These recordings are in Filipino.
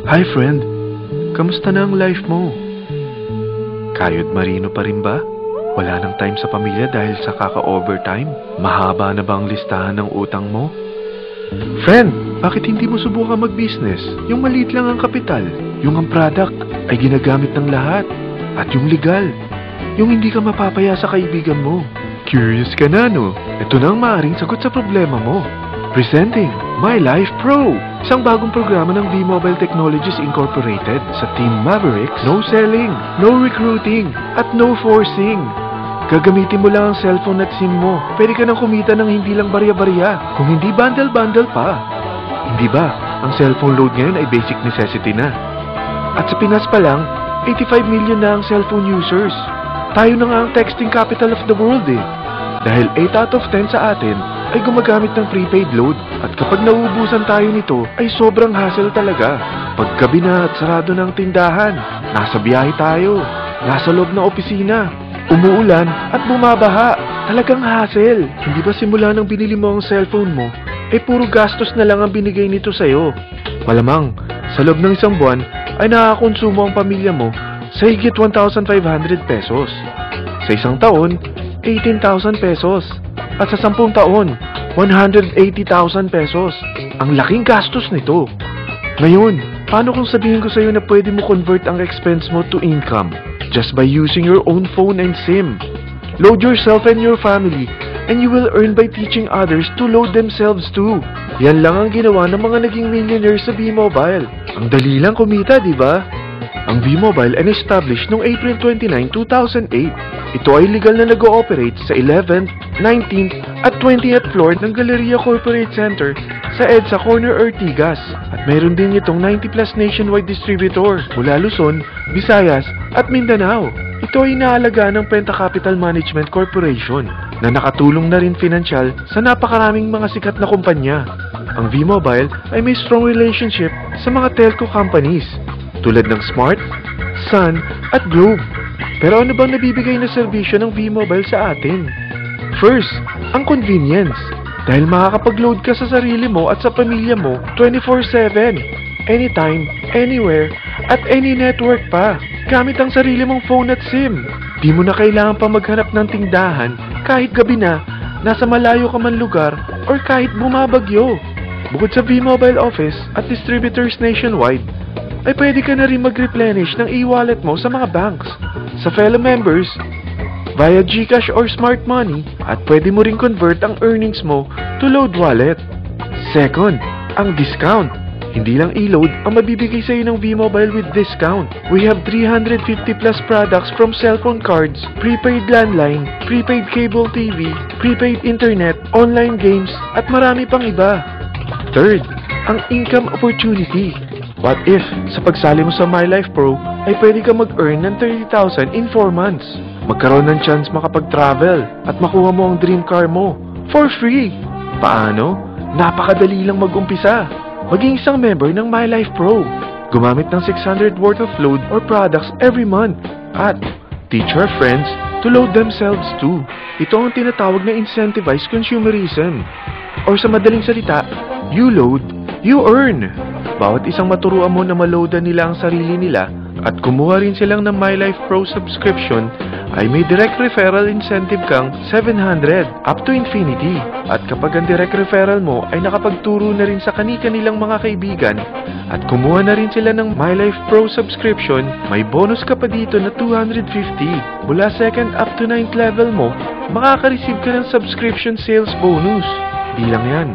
Hi friend, kamusta na ang life mo? Kayod marino pa rin ba? Wala nang time sa pamilya dahil sa kaka-overtime? Mahaba na ba ang listahan ng utang mo? Friend, bakit hindi mo subukan mag-business? Yung maliit lang ang kapital, yung ang product ay ginagamit ng lahat, at yung legal, yung hindi ka mapapaya sa kaibigan mo. Curious ka na, no? Ito na ang maaaring sagot sa problema mo. Presenting My Life Pro, isang bagong programa ng V-Mobile Technologies Incorporated sa Team Mavericks. No selling, no recruiting, at no forcing. Gagamitin mo lang ang cellphone at SIM mo. Pwede ka nang kumita ng hindi lang barya-barya, kung hindi bundle-bundle pa. Hindi ba, ang cellphone load ngayon ay basic necessity na. At sa Pinas pa lang, 85 million na ang cellphone users. Tayo na nga ang texting capital of the world eh. Dahil 8 out of 10 sa atin ay gumagamit ng prepaid load. At kapag nauubusan tayo nito, ay sobrang hassle talaga. Paggabi na at sarado ng tindahan, nasa biyahe tayo, nasa loob ng opisina, umuulan at bumabaha. Talagang hassle. Hindi ba simula nang binili mo ang cellphone mo, ay puro gastos na lang ang binigay nito sa'yo? Malamang, sa loob ng isang buwan, ay nakakakonsumo ang pamilya mo sa higit 1,500 pesos. Sa isang taon, 18,000 pesos. At sa 10 taon, 180,000 pesos. Ang laking gastos nito. Ngayon, paano kung sabihin ko sa'yo na pwede mo convert ang expense mo to income just by using your own phone and SIM? Load yourself and your family, and you will earn by teaching others to load themselves too. Yan lang ang ginawa ng mga naging millionaires sa V-Mobile. Ang dali lang kumita, di ba? Ang V-Mobile ay established noong April 29, 2008. Ito ay legal na nag-ooperate sa 11th, 19th at 20th floor ng Galleria Corporate Center sa EDSA Corner Ortigas. At meron din itong 90+ nationwide distributor mula Luzon, Visayas at Mindanao. Ito ay inaalagaan ng Penta Capital Management Corporation na nakatulong na rin pinansyal sa napakaraming mga sikat na kumpanya. Ang V-Mobile ay may strong relationship sa mga telco companies tulad ng Smart, Sun at Globe. Pero ano bang nabibigay na serbisyo ng V-Mobile sa atin? First, ang convenience. Dahil makakapag-load ka sa sarili mo at sa pamilya mo 24/7, anytime, anywhere, at any network pa. Gamit ang sarili mong phone at SIM. Di mo na kailangan pa maghanap ng tindahan kahit gabi na, nasa malayo ka man lugar, or kahit bumabagyo. Bukod sa V-Mobile office at distributors nationwide, ay pwede ka na rin mag-replenish ng e-wallet mo sa mga banks, sa fellow members, via GCash or Smart Money, at pwede mo rin convert ang earnings mo to load wallet. Second, ang discount. Hindi lang e-load ang mabibigay sa iyo ng V-Mobile with discount. We have 350+ products from cellphone cards, prepaid landline, prepaid cable TV, prepaid internet, online games, at marami pang iba. Third, ang income opportunity. What if, sa pagsali mo sa My Life Pro, ay pwede ka mag-earn ng 30,000 in 4 months? Magkaroon ng chance makapag-travel at makuha mo ang dream car mo for free. Paano? Napakadali lang mag-umpisa. Maging isang member ng My Life Pro. Gumamit ng 600 worth of load or products every month. At teach our friends to load themselves too. Ito ang tinatawag na incentivized consumerism. Or sa madaling salita, you load, you earn. Bawat isang maturuan mo na maloadan nila ang sarili nila at kumuha rin silang ng My Life Pro subscription, ay may direct referral incentive kang 700 up to infinity. At kapag ang direct referral mo ay nakapagturo na rin sa kani-kanilang mga kaibigan at kumuha na rin sila ng My Life Pro subscription, may bonus ka pa dito na 250. Mula 2nd up to 9th level mo, makaka-receive ka ng subscription sales bonus. Di lang yan.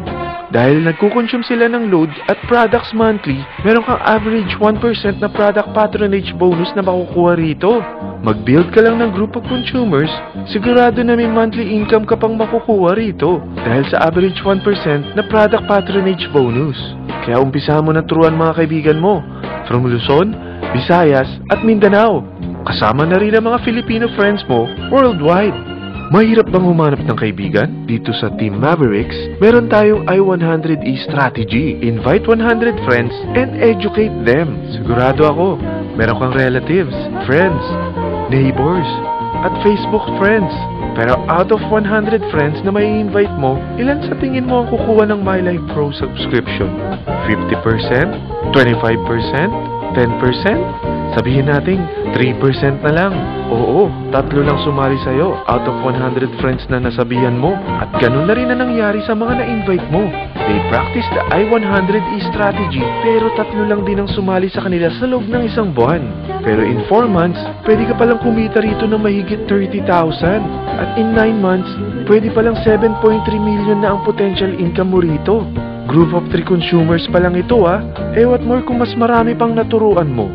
Dahil nagkukonsume sila ng load at products monthly, meron kang average 1% na product patronage bonus na makukuha rito. Mag-build ka lang ng group of consumers, sigurado na may monthly income ka pang makukuha rito dahil sa average 1% na product patronage bonus. Kaya umpisahan mo na turuan mga kaibigan mo from Luzon, Visayas at Mindanao. Kasama na rin ang mga Filipino friends mo worldwide. Mahirap bang humanap ng kaibigan? Dito sa Team Mavericks, meron tayong I100E strategy. Invite 100 friends and educate them. Sigurado ako, meron kang relatives, friends, neighbors, at Facebook friends. Pero out of 100 friends na may invite mo, ilan sa tingin mo ang kukuha ng My Life Pro subscription? 50%? 25%? 10%? Sabihin natin, 3% na lang. Oo, 3 lang sumali sa'yo out of 100 friends na nasabihan mo. At ganun na rin na nangyari sa mga na-invite mo. They practice the I-100E strategy, pero 3 lang din ang sumali sa kanila sa loob ng isang buwan. Pero in 4 months, pwede ka palang kumita rito ng mahigit 30,000. At in 9 months, pwede palang 7.3 million na ang potential income mo rito. Group of 3 consumers pa lang ito Eh what more kung mas marami pang naturuan mo.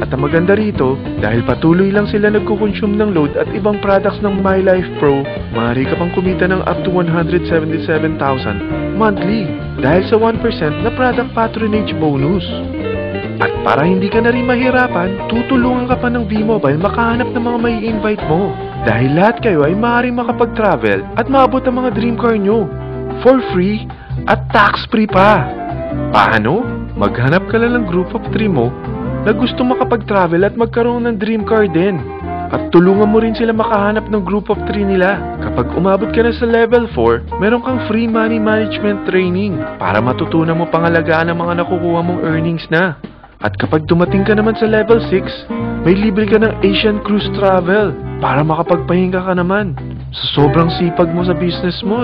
At ang maganda rito, dahil patuloy lang sila nagkukonsume ng load at ibang products ng My Life Pro, maaari ka pang kumita ng up to 177,000 monthly dahil sa 1% na product patronage bonus. At para hindi ka na rin mahirapan, tutulungan ka pa ng V-Mobile makahanap ng mga may invite mo. Dahil lahat kayo ay maaaring makapag-travel at maabot ang mga dream car nyo for free at tax-free pa. Paano? Maghanap ka lang ng group of 3 mo na gusto makapag-travel at magkaroon ng dream car din. At tulungan mo rin sila makahanap ng group of 3 nila. Kapag umabot ka na sa level 4, meron kang free money management training para matutunan mo pangalagaan ang mga nakukuha mong earnings na. At kapag dumating ka naman sa level 6, may libre ka ng Asian Cruise Travel para makapagpahinga ka naman. Sa sobrang sipag mo sa business mo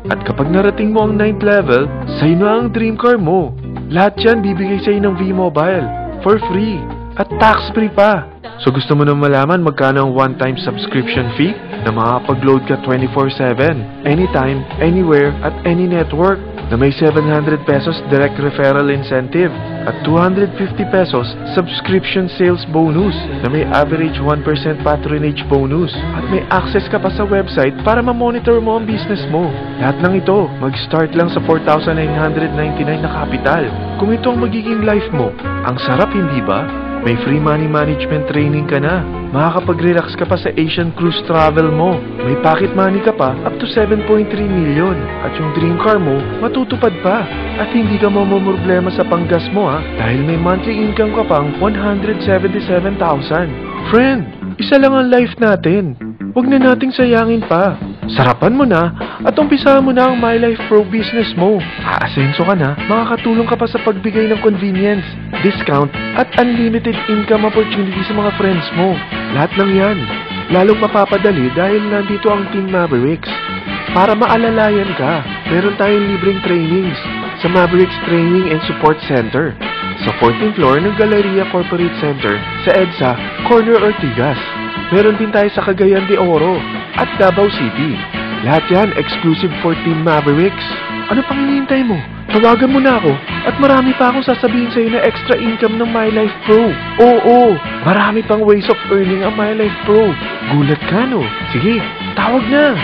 At kapag narating mo ang 9th level, sa'yo na ang dream car mo. Lahat yan bibigay sa'yo ng V-Mobile for free at tax-free pa. So gusto mo na malaman magkano ang one-time subscription fee na makakapag-load ka 24/7, anytime, anywhere, at any network, na may 700 pesos direct referral incentive at 250 pesos subscription sales bonus na may average 1% patronage bonus at may access ka pa sa website para ma-monitor mo ang business mo. Lahat ng ito, mag-start lang sa 4,999 na capital. Kung ito ang magiging life mo, ang sarap hindi ba? May free money management training ka na. Makakapag-relax ka pa sa Asian Cruise Travel mo. May pocket money ka pa up to 7.3 million. At yung dream car mo, matutupad pa. At hindi ka mamumroblema sa panggas mo dahil may monthly income ka pang 177,000. Friend, isa lang ang life natin. Huwag na nating sayangin pa. Sarapan mo na at umpisahan mo na ang My Life Pro business mo. Aasenso ka na, makakatulong ka pa sa pagbigay ng convenience, discount, at unlimited income opportunity sa mga friends mo. Lahat ng yan, lalong mapapadali dahil nandito ang Team Mavericks. Para maalalayan ka, meron tayong libreng trainings sa Mavericks Training and Support Center sa 14th floor ng Galleria Corporate Center sa EDSA, Corner Ortigas. Meron din tayo sa Cagayan de Oro at Davao City. Lahat yan exclusive for Team Mavericks. Ano pang hinihintay mo? Tawagan mo na ako at marami pa akong sasabihin sa'yo na extra income ng My Life Pro. Oo, marami pang ways of earning ang My Life Pro. Gulat ka no? Sige, tawag na!